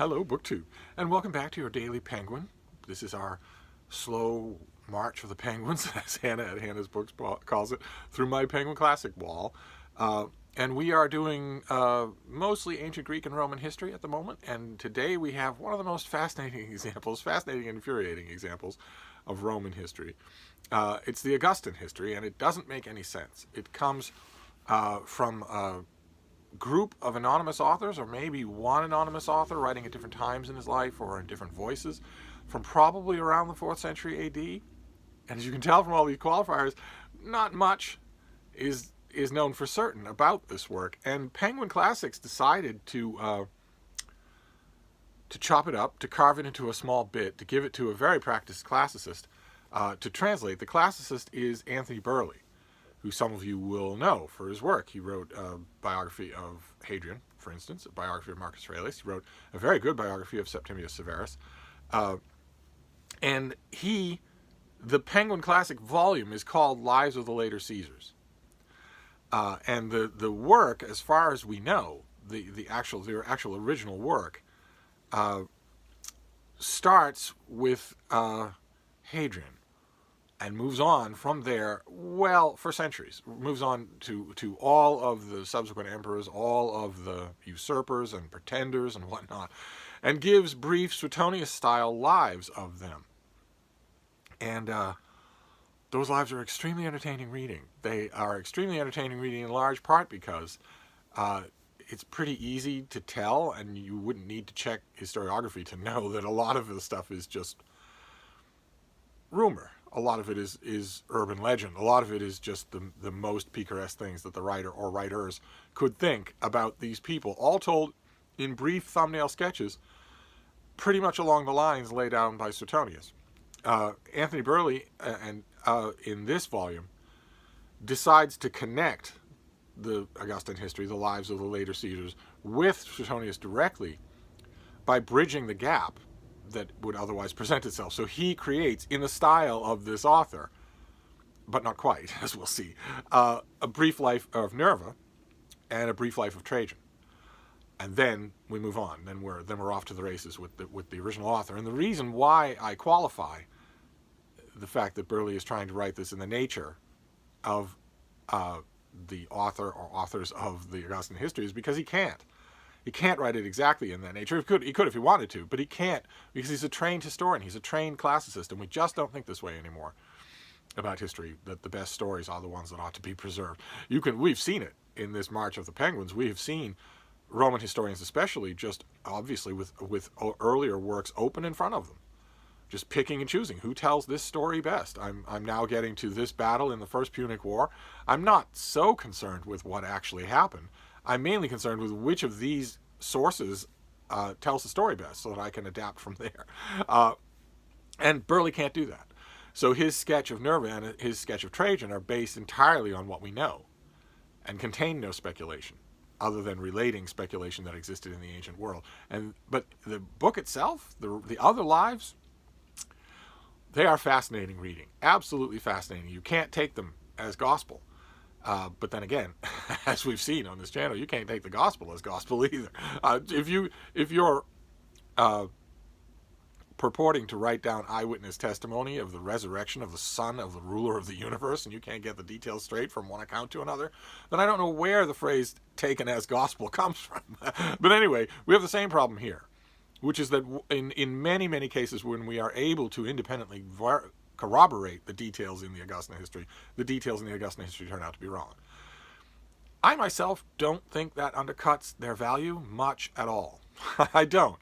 Hello, BookTube, and welcome back to your Daily Penguin. This is our slow march of the penguins, as Hannah at Hannah's Books calls it, through my Penguin Classic wall. And we are doing mostly ancient Greek and Roman history at the moment, and today we have one of the most fascinating and infuriating examples of Roman history. It's the Augustan history, and it doesn't make any sense. It comes from group of anonymous authors, or maybe one anonymous author writing at different times in his life or in different voices, from probably around the 4th century AD. And as you can tell from all these qualifiers, not much is known for certain about this work. And Penguin Classics decided to chop it up, to carve it into a small bit, to give it to a very practiced classicist to translate. The classicist is Anthony Burleigh, who some of you will know for his work. He wrote a biography of Hadrian, for instance, a biography of Marcus Aurelius. He wrote a very good biography of Septimius Severus. And the Penguin Classic volume is called Lives of the Later Caesars. And the work, as far as we know, their actual original work, starts with Hadrian, and moves on from there, well, for centuries. Moves on to all of the subsequent emperors, all of the usurpers and pretenders and whatnot, and gives brief Suetonius-style lives of them. And those lives are extremely entertaining reading. They are extremely entertaining reading in large part because it's pretty easy to tell, and you wouldn't need to check historiography to know that a lot of the stuff is just rumor. A lot of it is urban legend. A lot of it is just the most picaresque things that the writer or writers could think about these people, all told in brief thumbnail sketches, pretty much along the lines laid down by Suetonius. Anthony Burleigh, in this volume, decides to connect the Augustan history, the lives of the later Caesars, with Suetonius directly by bridging the gap that would otherwise present itself. So he creates, in the style of this author, but not quite, as we'll see, a brief life of Nerva and a brief life of Trajan. And then we move on. Then we're off to the races with the original author. And the reason why I qualify the fact that Burleigh is trying to write this in the nature of the author or authors of the Augustan history is because he can't. He can't write it exactly in that nature. He could if he wanted to, but he can't because he's a trained historian. He's a trained classicist, and we just don't think this way anymore about history, that the best stories are the ones that ought to be preserved. We've seen it in this March of the Penguins. We have seen Roman historians especially just obviously with earlier works open in front of them, just picking and choosing who tells this story best. I'm now getting to this battle in the First Punic War. I'm not so concerned with what actually happened. I'm mainly concerned with which of these sources tells the story best so that I can adapt from there. And Burleigh can't do that. So his sketch of Nerva and his sketch of Trajan are based entirely on what we know and contain no speculation other than relating speculation that existed in the ancient world. But the book itself, the other lives, they are fascinating reading. Absolutely fascinating. You can't take them as gospel. But then again, as we've seen on this channel, you can't take the gospel as gospel either. If you're purporting to write down eyewitness testimony of the resurrection of the son of the ruler of the universe, and you can't get the details straight from one account to another, then I don't know where the phrase "taken as gospel" comes from. But anyway, we have the same problem here, which is that in many, many cases when we are able to independently corroborate the details in the Augustan history, the details in the Augustan history turn out to be wrong. I myself don't think that undercuts their value much at all. I don't.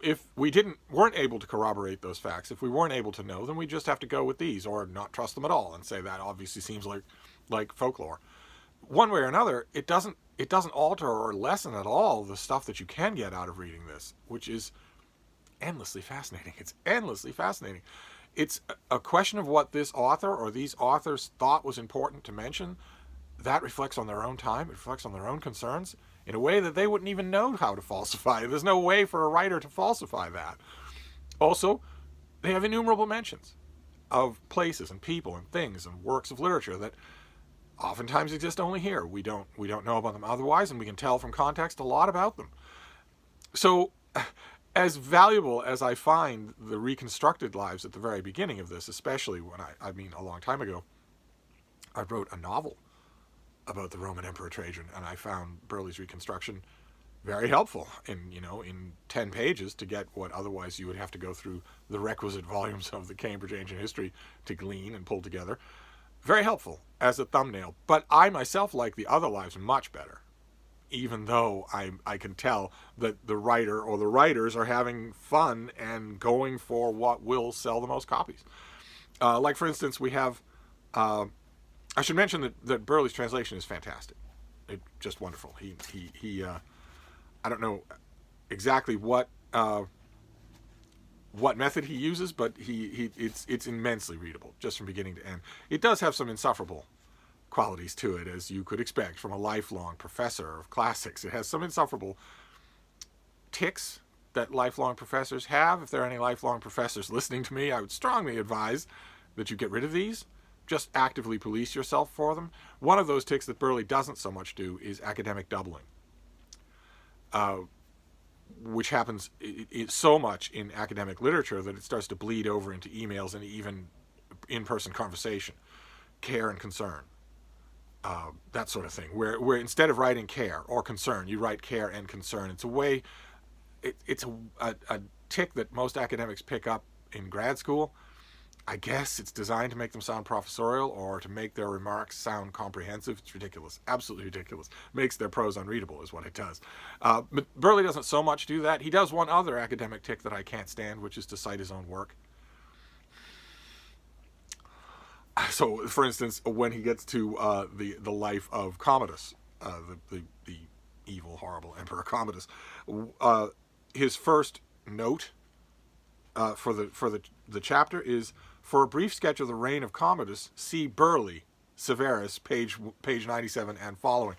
If we weren't able to corroborate those facts, if we weren't able to know, then we just have to go with these or not trust them at all and say that obviously seems like folklore. One way or another, it doesn't alter or lessen at all the stuff that you can get out of reading this, which is endlessly fascinating. It's endlessly fascinating. It's a question of what this author or these authors thought was important to mention. That reflects on their own time. It reflects on their own concerns in a way that they wouldn't even know how to falsify. There's no way for a writer to falsify that. Also, they have innumerable mentions of places and people and things and works of literature that oftentimes exist only here. We don't know about them otherwise, and we can tell from context a lot about them. So as valuable as I find the reconstructed lives at the very beginning of this, especially when I mean, a long time ago, I wrote a novel about the Roman Emperor Trajan, and I found Burley's reconstruction very helpful in 10 pages to get what otherwise you would have to go through the requisite volumes of the Cambridge Ancient History to glean and pull together. Very helpful as a thumbnail, but I myself like the other lives much better, even though I can tell that the writer or the writers are having fun and going for what will sell the most copies. Like, for instance, we have, I should mention that Burley's translation is fantastic. It's just wonderful. He I don't know exactly what method he uses, but it's immensely readable, just from beginning to end. It does have some insufferable qualities to it, as you could expect from a lifelong professor of classics. It has some insufferable tics that lifelong professors have. If there are any lifelong professors listening to me, I would strongly advise that you get rid of these. Just actively police yourself for them. One of those tics that Burley doesn't so much do is academic doubling, which happens so much in academic literature that it starts to bleed over into emails and even in-person conversation. Care and concern. That sort of thing, where instead of writing care or concern, you write care and concern. It's a way, it's a tick that most academics pick up in grad school. I guess it's designed to make them sound professorial or to make their remarks sound comprehensive. It's ridiculous, absolutely ridiculous. Makes their prose unreadable is what it does. But Burley doesn't so much do that. He does one other academic tick that I can't stand, which is to cite his own work. So, for instance, when he gets to the life of Commodus, the evil, horrible Emperor Commodus, his first note for the chapter is, for a brief sketch of the reign of Commodus, see Burley, Severus, page 97 and following.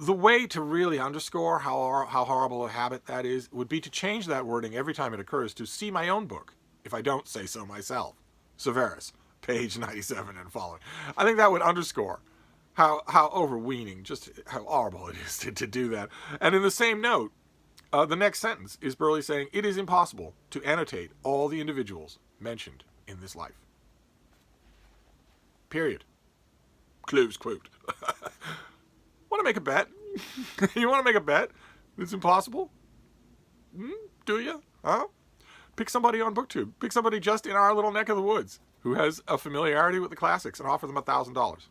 The way to really underscore how horrible a habit that is would be to change that wording every time it occurs to see my own book, if I don't say so myself. Severus, page 97 and following. I think that would underscore how overweening, just how horrible it is to do that. And in the same note, the next sentence is Burley saying, it is impossible to annotate all the individuals mentioned in this life. Period. Close quote. Want to make a bet? You want to make a bet? It's impossible? Do you? Huh? Pick somebody on BookTube. Pick somebody just in our little neck of the woods who has a familiarity with the classics, and offer them $1,000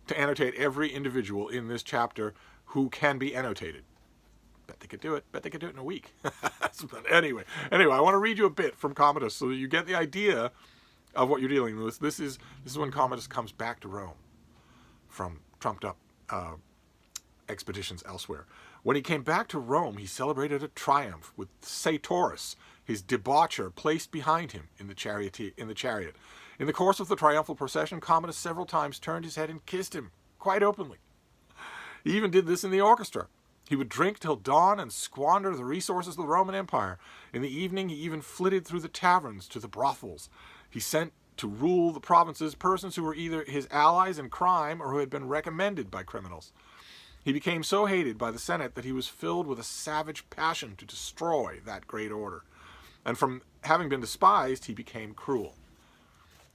to annotate every individual in this chapter who can be annotated. Bet they could do it. Bet they could do it in a week. But anyway, I want to read you a bit from Commodus so that you get the idea of what you're dealing with. This is when Commodus comes back to Rome from trumped up expeditions elsewhere. When he came back to Rome, he celebrated a triumph with Saturus, his debaucher, placed behind him in the chariot. In the course of the triumphal procession, Commodus several times turned his head and kissed him, quite openly. He even did this in the orchestra. He would drink till dawn and squander the resources of the Roman Empire. In the evening, he even flitted through the taverns to the brothels. He sent to rule the provinces persons who were either his allies in crime or who had been recommended by criminals. He became so hated by the Senate that he was filled with a savage passion to destroy that great order. And from having been despised, he became cruel.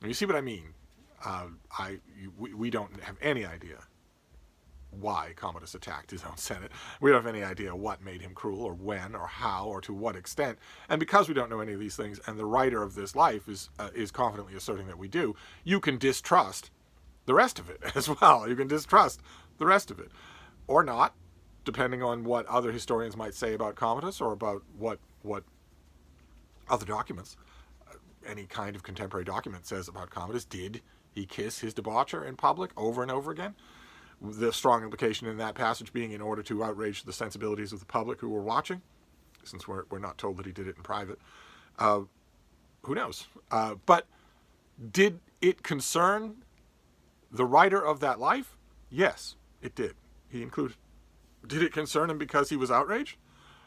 And you see what I mean? We don't have any idea why Commodus attacked his own Senate. We don't have any idea what made him cruel, or when, or how, or to what extent. And because we don't know any of these things, and the writer of this life is confidently asserting that we do, you can distrust the rest of it as well. You can distrust the rest of it. Or not, depending on what other historians might say about Commodus, or about what other documents, any kind of contemporary document says about Commodus. Did he kiss his debaucher in public over and over again? The strong implication in that passage being in order to outrage the sensibilities of the public who were watching, since we're not told that he did it in private. Who knows? But did it concern the writer of that life? Yes, it did. He included. Did it concern him because he was outraged?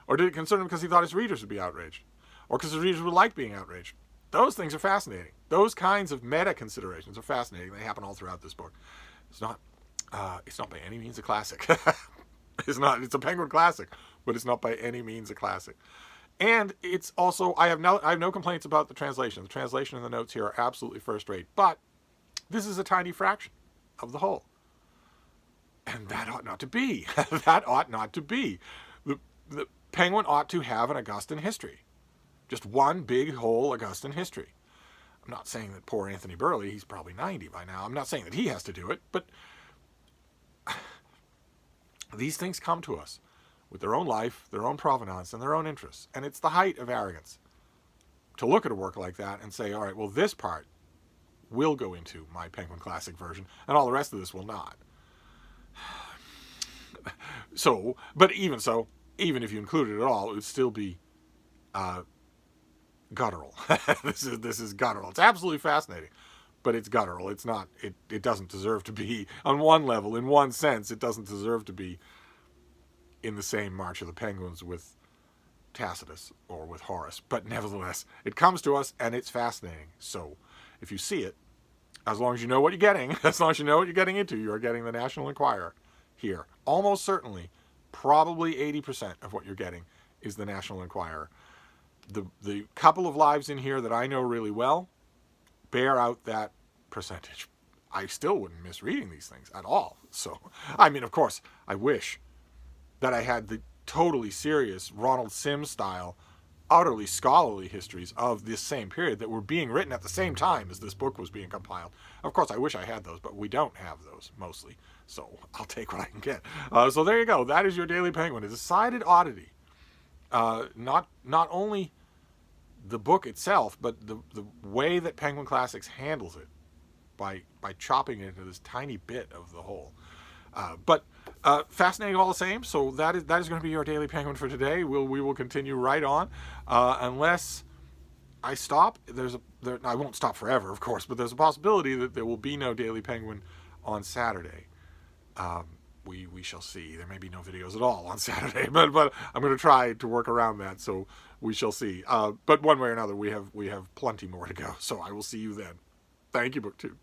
Or did it concern him because he thought his readers would be outraged? Or because his readers would like being outraged? Those things are fascinating. Those kinds of meta considerations are fascinating. They happen all throughout this book. It's not by any means a classic. It's not. It's a Penguin classic, but it's not by any means a classic. And it's also, I have no complaints about the translation. The translation and the notes here are absolutely first rate. But this is a tiny fraction of the whole. And that ought not to be. That ought not to be. The Penguin ought to have an Augustan history. Just one big whole Augustan history. I'm not saying that poor Anthony Burley, he's probably 90 by now. I'm not saying that he has to do it, but these things come to us with their own life, their own provenance, and their own interests. And it's the height of arrogance to look at a work like that and say, all right, well, this part will go into my Penguin Classic version, and all the rest of this will not. So, but even so, even if you included it all, it would still be guttural. This is guttural. It's absolutely fascinating, but it's guttural. It's not. It doesn't deserve to be on one level. In one sense, it doesn't deserve to be in the same March of the Penguins with Tacitus or with Horace. But nevertheless, it comes to us and it's fascinating. So, if you see it, as long as you know what you're getting, as long as you know what you're getting into, you are getting the National Enquirer here. Almost certainly, probably 80% of what you're getting is the National Enquirer. The couple of lives in here that I know really well bear out that percentage. I still wouldn't miss reading these things at all. So, I mean, of course, I wish that I had the totally serious Ronald Sims style, utterly scholarly histories of this same period that were being written at the same time as this book was being compiled. Of course, I wish I had those, but we don't have those, mostly. So I'll take what I can get. So there you go. That is your Daily Penguin. A decided oddity. Not only the book itself, but the way that Penguin Classics handles it by chopping it into this tiny bit of the whole. But fascinating all the same. So that is going to be your Daily Penguin for today. We will continue right on, unless I stop. I won't stop forever, of course, but there's a possibility that there will be no Daily Penguin on Saturday. We shall see. There may be no videos at all on Saturday, but I'm going to try to work around that. So we shall see. But one way or another, we have plenty more to go. So I will see you then. Thank you, BookTube.